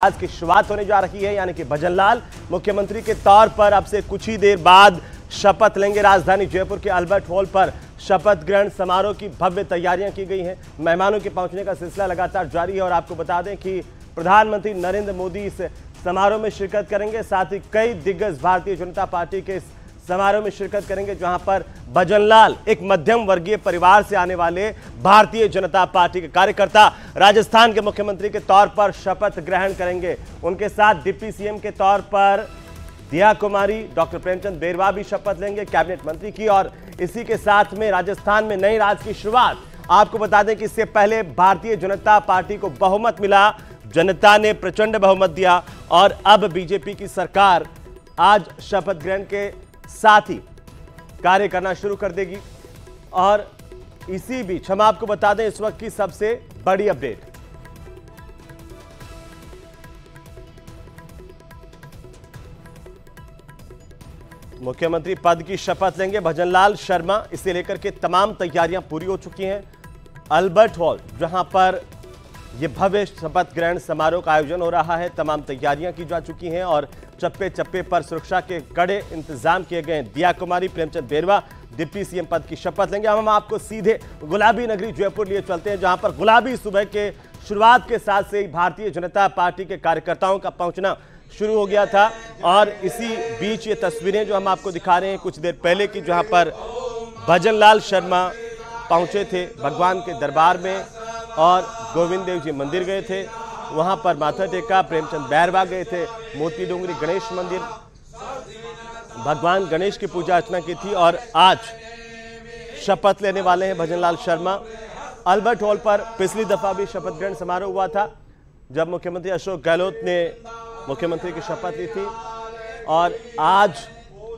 आज की शुरुआत होने जा रही है, यानी कि भजनलाल मुख्यमंत्री के तौर पर अब से कुछ ही देर बाद शपथ लेंगे। राजधानी जयपुर के अल्बर्ट हॉल पर शपथ ग्रहण समारोह की भव्य तैयारियां की गई हैं। मेहमानों के पहुंचने का सिलसिला लगातार जारी है और आपको बता दें कि प्रधानमंत्री नरेंद्र मोदी इस समारोह में शिरकत करेंगे। साथ ही कई दिग्गज भारतीय जनता पार्टी के समारोह में शिरकत करेंगे, जहां पर भजनलाल एक मध्यम वर्गीय परिवार से आने वाले भारतीय जनता पार्टी के कार्यकर्ता राजस्थान के मुख्यमंत्री के तौर पर शपथ ग्रहण करेंगे। उनके साथ डिप्टी सीएम के तौर पर दिया कुमारी, डॉक्टर प्रेमचंद बेरवा भी शपथ लेंगे कैबिनेट मंत्री की। और इसी के साथ में राजस्थान में नई राज की शुरुआत। आपको बता दें कि इससे पहले भारतीय जनता पार्टी को बहुमत मिला, जनता ने प्रचंड बहुमत दिया और अब बीजेपी की सरकार आज शपथ ग्रहण के साथ ही कार्य करना शुरू कर देगी। और इसी बीच हम आपको बता दें इस वक्त की सबसे बड़ी अपडेट। मुख्यमंत्री पद की शपथ लेंगे भजनलाल शर्मा, इसे लेकर के तमाम तैयारियां पूरी हो चुकी हैं। अल्बर्ट हॉल जहां पर यह भव्य शपथ ग्रहण समारोह का आयोजन हो रहा है, तमाम तैयारियां की जा चुकी हैं और चप्पे चप्पे पर सुरक्षा के कड़े इंतजाम किए गए हैं। दिया कुमारी, प्रेमचंद बेरवा डिप्टी सीएम पद की शपथ लेंगे। हम आपको सीधे गुलाबी नगरी जयपुर लिए चलते हैं, जहां पर गुलाबी सुबह के शुरुआत के साथ से ही भारतीय जनता पार्टी के कार्यकर्ताओं का पहुंचना शुरू हो गया था। और इसी बीच ये तस्वीरें जो हम आपको दिखा रहे हैं कुछ देर पहले की, जहां पर भजनलाल शर्मा पहुंचे थे भगवान के दरबार में और गोविंद देव जी मंदिर गए थे, वहां पर माथा टेका। प्रेमचंद बेरवा गए थे मोती डोंगरी गणेश मंदिर, भगवान गणेश की पूजा अर्चना की थी और आज शपथ लेने वाले हैं भजनलाल शर्मा। अल्बर्ट हॉल पर पिछली दफा भी शपथ ग्रहण समारोह हुआ था, जब मुख्यमंत्री अशोक गहलोत ने मुख्यमंत्री की शपथ ली थी। और आज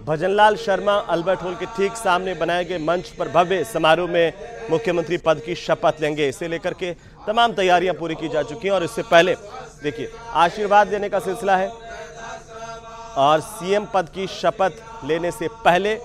भजनलाल शर्मा अल्बर्ट हॉल के ठीक सामने बनाए गए मंच पर भव्य समारोह में मुख्यमंत्री पद की शपथ लेंगे। इसे लेकर के तमाम तैयारियां पूरी की जा चुकी हैं और इससे पहले देखिए आशीर्वाद देने का सिलसिला है और सीएम पद की शपथ लेने से पहले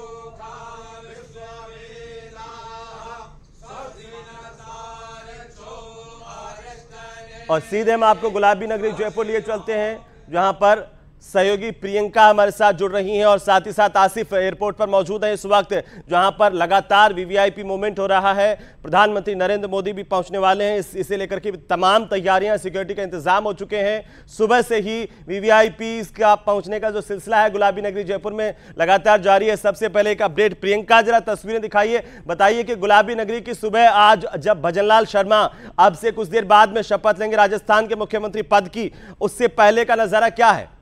और सीधे हम आपको गुलाबी नगरी जयपुर लिए चलते हैं, जहां पर सहयोगी प्रियंका हमारे साथ जुड़ रही हैं और साथ ही साथ आसिफ एयरपोर्ट पर मौजूद हैं इस वक्त, जहां पर लगातार वीवीआईपी मूवमेंट हो रहा है। प्रधानमंत्री नरेंद्र मोदी भी पहुंचने वाले हैं, इसे लेकर के तमाम तैयारियां, सिक्योरिटी का इंतजाम हो चुके हैं। सुबह से ही वीवीआईपी का पहुंचने का जो सिलसिला है गुलाबी नगरी जयपुर में लगातार जारी है। सबसे पहले एक अपडेट, प्रियंका जरा तस्वीरें दिखाइए, बताइए कि गुलाबी नगरी की सुबह आज जब भजनलाल शर्मा अब से कुछ देर बाद में शपथ लेंगे राजस्थान के मुख्यमंत्री पद की, उससे पहले का नजारा क्या है?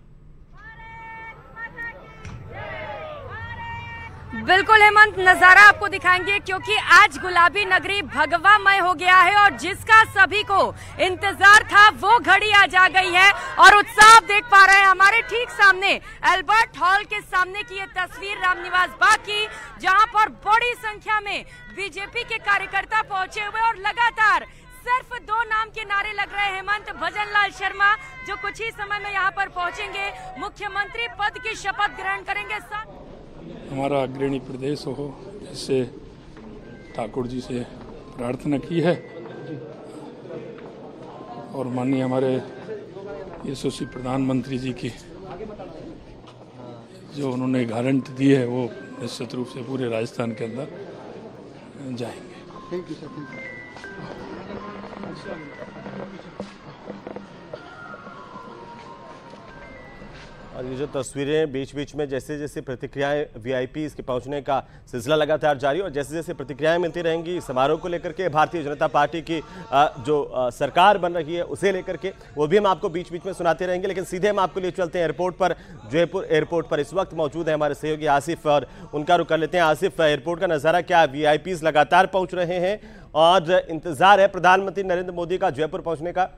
बिल्कुल हेमंत, नजारा आपको दिखाएंगे क्योंकि आज गुलाबी नगरी भगवामय हो गया है और जिसका सभी को इंतजार था वो घड़ी आज आ गई है। और उत्साह देख पा रहे हैं हमारे ठीक सामने अल्बर्ट हॉल के सामने की ये तस्वीर रामनिवास बाग की, जहां पर बड़ी संख्या में बीजेपी के कार्यकर्ता पहुंचे हुए और लगातार सिर्फ दो नाम के नारे लग रहे हैं हेमंत। भजनलाल शर्मा जो कुछ ही समय में यहाँ पर पहुंचेंगे, मुख्यमंत्री पद की शपथ ग्रहण करेंगे। हमारा अग्रणी प्रदेश हो, जैसे ठाकुर जी से प्रार्थना की है और माननीय हमारे यशस्वी प्रधानमंत्री जी की जो उन्होंने गारंटी दी है वो निश्चित रूप से पूरे राजस्थान के अंदर जाएंगे। Thank you sir. और ये जो तस्वीरें बीच बीच में जैसे जैसे प्रतिक्रियाएं वीआईपी इसके पहुंचने का सिलसिला लगातार जारी और जैसे जैसे प्रतिक्रियाएं मिलती रहेंगी समारोह को लेकर के, भारतीय जनता पार्टी की जो सरकार बन रही है उसे लेकर के, वो भी हम आपको बीच बीच में सुनाते रहेंगे। लेकिन सीधे हम आपको लिए चलते हैं एयरपोर्ट पर। जयपुर एयरपोर्ट पर इस वक्त मौजूद है हमारे सहयोगी आसिफ और उनका रुख कर लेते हैं। आसिफ, एयरपोर्ट का नजारा क्या? वीआईपी लगातार पहुंच रहे हैं और इंतजार है प्रधानमंत्री नरेंद्र मोदी का जयपुर पहुंचने का।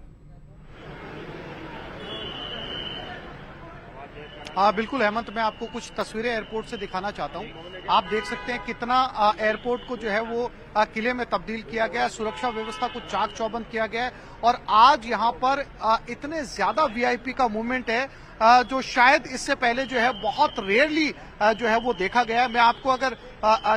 बिल्कुल हेमंत, मैं आपको कुछ तस्वीरें एयरपोर्ट से दिखाना चाहता हूं। आप देख सकते हैं कितना एयरपोर्ट को जो है वो किले में तब्दील किया गया है, सुरक्षा व्यवस्था को चाक चौबंद किया गया है और आज यहां पर इतने ज्यादा वीआईपी का मूवमेंट है जो शायद इससे पहले जो है बहुत रेयरली जो है वो देखा गया है। मैं आपको अगर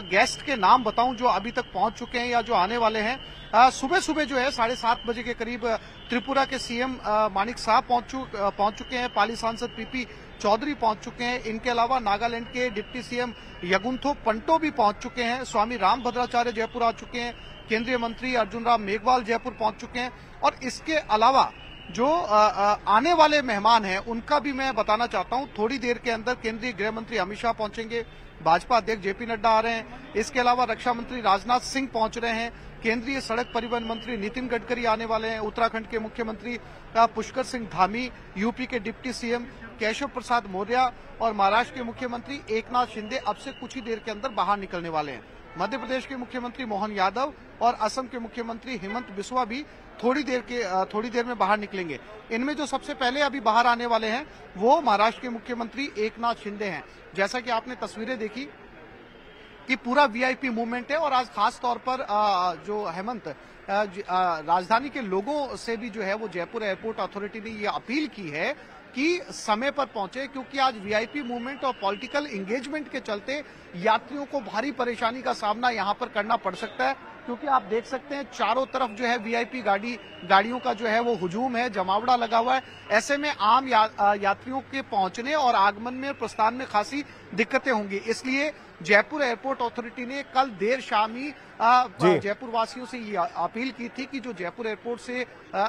गेस्ट के नाम बताऊं जो अभी तक पहुंच चुके हैं या जो आने वाले हैं, सुबह सुबह जो है 7:30 बजे के करीब त्रिपुरा के सीएम मानिक साह पहुंच चुके हैं। पाली सांसद पीपी चौधरी पहुंच चुके हैं। इनके अलावा नागालैंड के डिप्टी सीएम यगुंथो पंटो भी पहुंच चुके हैं। स्वामी रामभद्राचार्य जयपुर आ चुके हैं। केंद्रीय मंत्री अर्जुन राम मेघवाल जयपुर पहुंच चुके हैं। और इसके अलावा जो आने वाले मेहमान हैं उनका भी मैं बताना चाहता हूं। थोड़ी देर के अंदर केंद्रीय गृह मंत्री अमित शाह पहुंचेंगे, भाजपा अध्यक्ष जेपी नड्डा आ रहे हैं। इसके अलावा रक्षा मंत्री राजनाथ सिंह पहुंच रहे हैं। केंद्रीय सड़क परिवहन मंत्री नितिन गडकरी आने वाले हैं। उत्तराखंड के मुख्यमंत्री पुष्कर सिंह धामी, यूपी के डिप्टी सीएम केशव प्रसाद मौर्य और महाराष्ट्र के मुख्यमंत्री एकनाथ शिंदे अब से कुछ ही देर के अंदर बाहर निकलने वाले हैं। मध्य प्रदेश के मुख्यमंत्री मोहन यादव और असम के मुख्यमंत्री हेमंत बिस्वा भी थोड़ी देर में बाहर निकलेंगे। इनमें जो सबसे पहले अभी बाहर आने वाले हैं वो महाराष्ट्र के मुख्यमंत्री एकनाथ शिंदे हैं। जैसा कि आपने तस्वीरें देखी कि पूरा वीआईपी मूवमेंट है और आज खास तौर पर जो हेमंत राजधानी के लोगों से भी जो है वो जयपुर एयरपोर्ट अथॉरिटी ने ये अपील की है कि समय पर पहुंचे, क्योंकि आज वीआईपी मूवमेंट और पॉलिटिकल एंगेजमेंट के चलते यात्रियों को भारी परेशानी का सामना यहां पर करना पड़ सकता है। क्योंकि आप देख सकते हैं चारों तरफ जो है वीआईपी गाड़ियों का जो है वो हुजूम है, जमावड़ा लगा हुआ है। ऐसे में आम यात्रियों के पहुंचने और आगमन में प्रस्थान में खासी दिक्कतें होंगी। इसलिए जयपुर एयरपोर्ट अथॉरिटी ने कल देर शाम ही जयपुर वासियों से ये अपील की थी कि जो जयपुर एयरपोर्ट से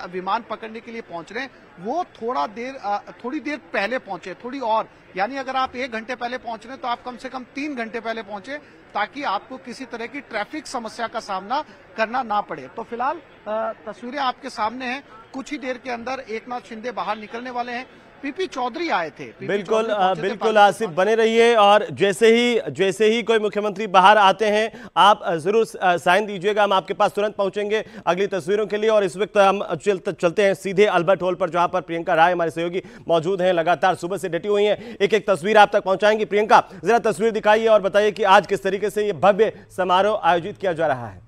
विमान पकड़ने के लिए पहुंच रहे हैं वो थोड़ी देर पहले पहुंचे, थोड़ी और, यानी अगर आप 1 घंटे पहले पहुंच रहे हैं तो आप कम से कम 3 घंटे पहले पहुंचे, ताकि आपको किसी तरह की ट्रैफिक समस्या का सामना करना ना पड़े। तो फिलहाल तस्वीरें आपके सामने हैं। कुछ ही देर के अंदर एकनाथ शिंदे बाहर निकलने वाले हैं। पीपी चौधरी आए थे। बिल्कुल आसिफ बने रहिए और जैसे ही कोई मुख्यमंत्री बाहर आते हैं आप जरूर साइन दीजिएगा, हम आपके पास तुरंत पहुंचेंगे अगली तस्वीरों के लिए। और इस वक्त हम चलते हैं सीधे अल्बर्ट हॉल पर, जहां पर प्रियंका राय हमारे सहयोगी मौजूद हैं, लगातार सुबह से डटी हुई हैं, एक तस्वीर आप तक पहुंचाएंगी। प्रियंका, जरा तस्वीर दिखाइए और बताइए कि आज किस तरीके से ये भव्य समारोह आयोजित किया जा रहा है।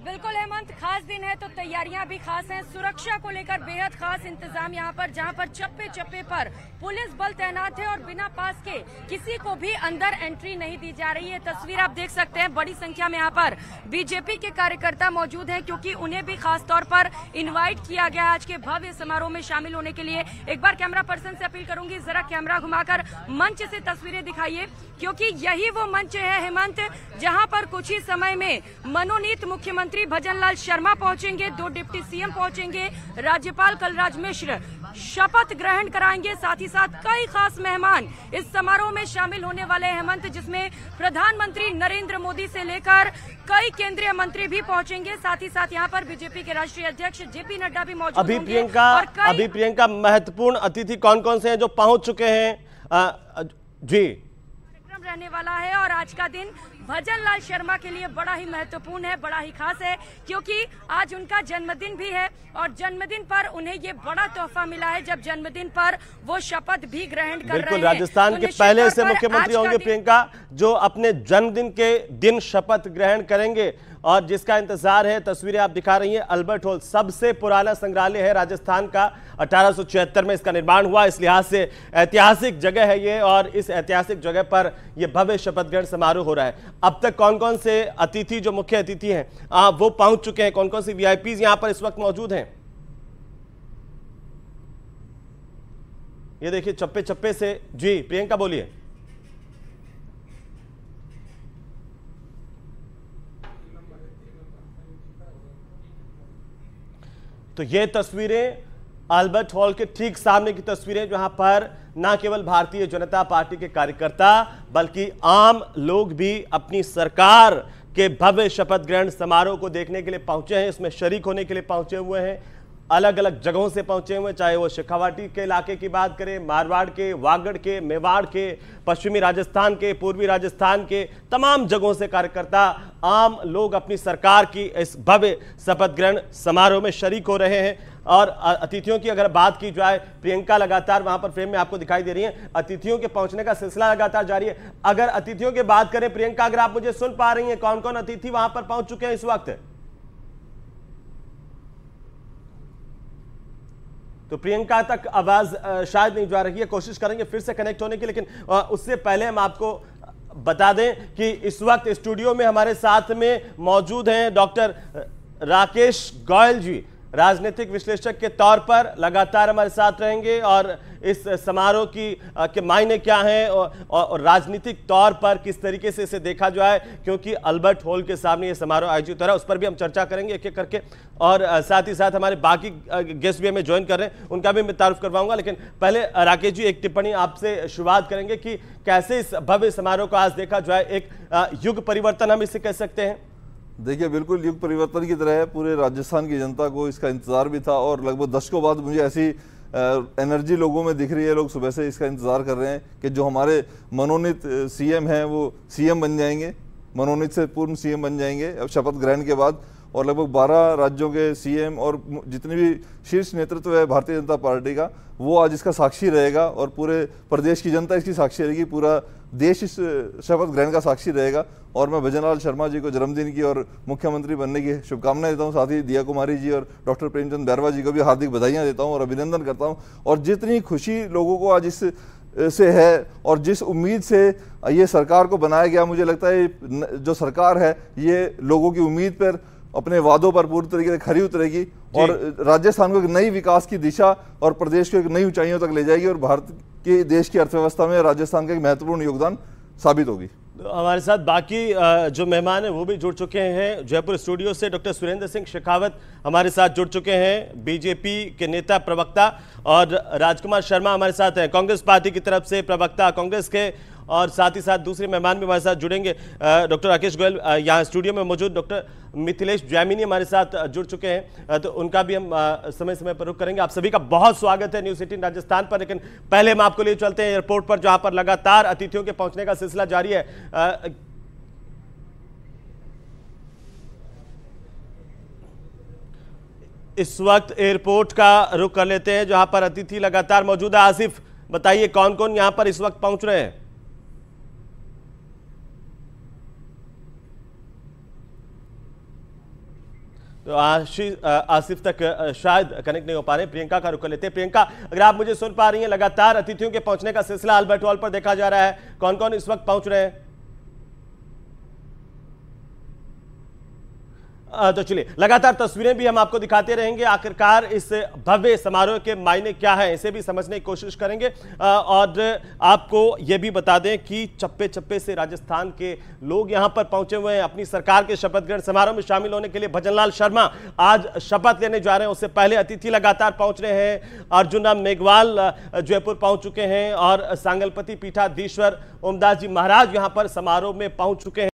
बिल्कुल हेमंत, खास दिन है तो तैयारियां भी खास हैं। सुरक्षा को लेकर बेहद खास इंतजाम यहाँ पर, जहाँ पर चप्पे चप्पे पर पुलिस बल तैनात है और बिना पास के किसी को भी अंदर एंट्री नहीं दी जा रही है। तस्वीर आप देख सकते हैं, बड़ी संख्या में यहाँ पर बीजेपी के कार्यकर्ता मौजूद हैं, क्योंकि उन्हें भी खास तौर पर इन्वाइट किया गया आज के भव्य समारोह में शामिल होने के लिए। एक बार कैमरा पर्सन से अपील करूंगी, जरा कैमरा घुमाकर मंच से तस्वीरें दिखाइए, क्योंकि यही वो मंच है हेमंत जहाँ पर कुछ ही समय में मनोनीत मुख्यमंत्री भजनलाल शर्मा पहुंचेंगे, 2 डिप्टी सीएम पहुंचेंगे, राज्यपाल कलराज मिश्र शपथ ग्रहण कराएंगे, साथ ही साथ कई खास मेहमान इस समारोह में शामिल होने वाले हैं हेमंत, जिसमें प्रधानमंत्री नरेंद्र मोदी से लेकर कई केंद्रीय मंत्री भी पहुंचेंगे। साथ ही साथ यहाँ पर बीजेपी के राष्ट्रीय अध्यक्ष जेपी नड्डा भी मौजूद होंगे। अभी प्रियंका महत्वपूर्ण अतिथि कौन कौन से हैं जो पहुंच चुके हैं? जी, रहने वाला है और आज का दिन भजनलाल शर्मा के लिए बड़ा ही महत्वपूर्ण है, बड़ा ही खास है, क्योंकि आज उनका जन्मदिन भी है और जन्मदिन पर उन्हें ये बड़ा तोहफा मिला है जब जन्मदिन पर वो शपथ भी ग्रहण कर रहे हैं। राजस्थान के पहले से मुख्यमंत्री होंगे प्रियंका, जो अपने जन्मदिन के दिन शपथ ग्रहण करेंगे और जिसका इंतजार है। तस्वीरें आप दिखा रही हैं, अल्बर्ट हॉल सबसे पुराना संग्रहालय है राजस्थान का, 1876 में इसका निर्माण हुआ, इस लिहाज से ऐतिहासिक जगह है ये और इस ऐतिहासिक जगह पर यह भव्य शपथ ग्रहण समारोह हो रहा है। अब तक कौन कौन से अतिथि, जो मुख्य अतिथि हैं वो पहुंच चुके हैं? कौन कौन सी वीआईपीज यहां पर इस वक्त मौजूद हैं? ये देखिए चप्पे चप्पे से। जी प्रियंका बोलिए। तो ये तस्वीरें अल्बर्ट हॉल के ठीक सामने की तस्वीरें, जहां पर न केवल भारतीय जनता पार्टी के कार्यकर्ता बल्कि आम लोग भी अपनी सरकार के भव्य शपथ ग्रहण समारोह को देखने के लिए पहुंचे हैं, इसमें शरीक होने के लिए पहुंचे हुए हैं। अलग अलग जगहों से पहुंचे हुए, चाहे वो शेखावाटी के इलाके की बात करें, मारवाड़ के, वागड़ के, मेवाड़ के, पश्चिमी राजस्थान के, पूर्वी राजस्थान के, तमाम जगहों से कार्यकर्ता, आम लोग अपनी सरकार की इस भव्य शपथ ग्रहण समारोह में शरीक हो रहे हैं। और अतिथियों की अगर बात की जाए, प्रियंका लगातार वहां पर फ्रेम में आपको दिखाई दे रही है, अतिथियों के पहुंचने का सिलसिला लगातार जारी है। अगर अतिथियों की बात करें प्रियंका, अगर आप मुझे सुन पा रही हैं, कौन कौन अतिथि वहां पर पहुंच चुके हैं इस वक्त? तो प्रियंका तक आवाज शायद नहीं जा रही है, कोशिश करेंगे फिर से कनेक्ट होने की, लेकिन उससे पहले हम आपको बता दें कि इस वक्त स्टूडियो में हमारे साथ में मौजूद हैं डॉक्टर राकेश गोयल जी, राजनीतिक विश्लेषक के तौर पर लगातार हमारे साथ रहेंगे और इस समारोह के मायने क्या हैं और राजनीतिक तौर पर किस तरीके से इसे देखा जाए, क्योंकि अल्बर्ट हॉल के सामने ये समारोह आयोजित हो रहा है, उस पर भी हम चर्चा करेंगे एक एक करके। और साथ ही साथ हमारे बाकी गेस्ट भी हमें ज्वाइन कर रहे हैं, उनका भी मैं तारुफ करवाऊंगा। लेकिन पहले राकेश जी एक टिप्पणी आपसे शुरुआत करेंगे कि कैसे इस भव्य समारोह को आज देखा जाए, एक युग परिवर्तन हम इसे कह सकते हैं। देखिए, बिल्कुल युग परिवर्तन की तरह है। पूरे राजस्थान की जनता को इसका इंतजार भी था और लगभग दशकों बाद मुझे ऐसी एनर्जी लोगों में दिख रही है। लोग सुबह से इसका इंतजार कर रहे हैं कि जो हमारे मनोनीत सीएम हैं वो सीएम बन जाएंगे, मनोनीत से पूर्ण सीएम बन जाएंगे अब शपथ ग्रहण के बाद। और लगभग 12 राज्यों के सीएम और जितने भी शीर्ष नेतृत्व है भारतीय जनता पार्टी का, वो आज इसका साक्षी रहेगा और पूरे प्रदेश की जनता इसकी साक्षी रहेगी, पूरा देश इस शपथ ग्रहण का साक्षी रहेगा। और मैं भजनलाल शर्मा जी को जन्मदिन की और मुख्यमंत्री बनने की शुभकामनाएं देता हूं। साथ ही दिया कुमारी जी और डॉक्टर प्रेमचंद बैरवा जी को भी हार्दिक बधाइयां देता हूं और अभिनंदन करता हूं। और जितनी खुशी लोगों को आज इस से है और जिस उम्मीद से ये सरकार को बनाया गया, मुझे लगता है जो सरकार है ये लोगों की उम्मीद पर, अपने वादों पर पूरी तरीके से खरी उतरेगी और राजस्थान को एक नई विकास की दिशा और प्रदेश को एक नई ऊंचाइयों तक ले जाएगी और भारत के देश की अर्थव्यवस्था में राजस्थान का एक महत्वपूर्ण योगदान साबित होगी। हमारे साथ बाकी जो मेहमान हैं वो भी जुड़ चुके हैं। जयपुर स्टूडियो से डॉक्टर सुरेंद्र सिंह शेखावत हमारे साथ जुड़ चुके हैं, बीजेपी के नेता प्रवक्ता, और राजकुमार शर्मा हमारे साथ हैं, कांग्रेस पार्टी की तरफ से प्रवक्ता कांग्रेस के। और साथ ही साथ दूसरे मेहमान भी हमारे साथ जुड़ेंगे। डॉक्टर राकेश गोयल यहाँ स्टूडियो में मौजूद, डॉक्टर मिथिलेश जैमिनी हमारे साथ जुड़ चुके हैं, तो उनका भी हम समय समय पर रुख करेंगे। आप सभी का बहुत स्वागत है न्यूज़ 18 राजस्थान पर। लेकिन पहले हम आपको लिए चलते हैं एयरपोर्ट पर, जहां पर लगातार अतिथियों के पहुंचने का सिलसिला जारी है। इस वक्त एयरपोर्ट का रुख कर लेते हैं जहां पर अतिथि लगातार मौजूद है। आसिफ, बताइए कौन कौन यहां पर इस वक्त पहुंच रहे हैं? तो आसिफ तक शायद कनेक्ट नहीं हो पा रहे। प्रियंका का रुख कर लेते हैं। प्रियंका, अगर आप मुझे सुन पा रही हैं, लगातार अतिथियों के पहुंचने का सिलसिला अल्बर्ट हॉल पर देखा जा रहा है, कौन कौन इस वक्त पहुंच रहे हैं? तो चलिए, लगातार तस्वीरें भी हम आपको दिखाते रहेंगे। आखिरकार इस भव्य समारोह के मायने क्या है, इसे भी समझने की कोशिश करेंगे। और आपको यह भी बता दें कि चप्पे चप्पे से राजस्थान के लोग यहां पर पहुंचे हुए हैं अपनी सरकार के शपथ ग्रहण समारोह में शामिल होने के लिए। भजनलाल शर्मा आज शपथ लेने जा रहे हैं, उससे पहले अतिथि लगातार पहुंच रहे हैं। अर्जुन राम मेघवाल जयपुर पहुंच चुके हैं और सांगलपति पीठाधीश्वर ओमदास जी महाराज यहां पर समारोह में पहुंच चुके हैं।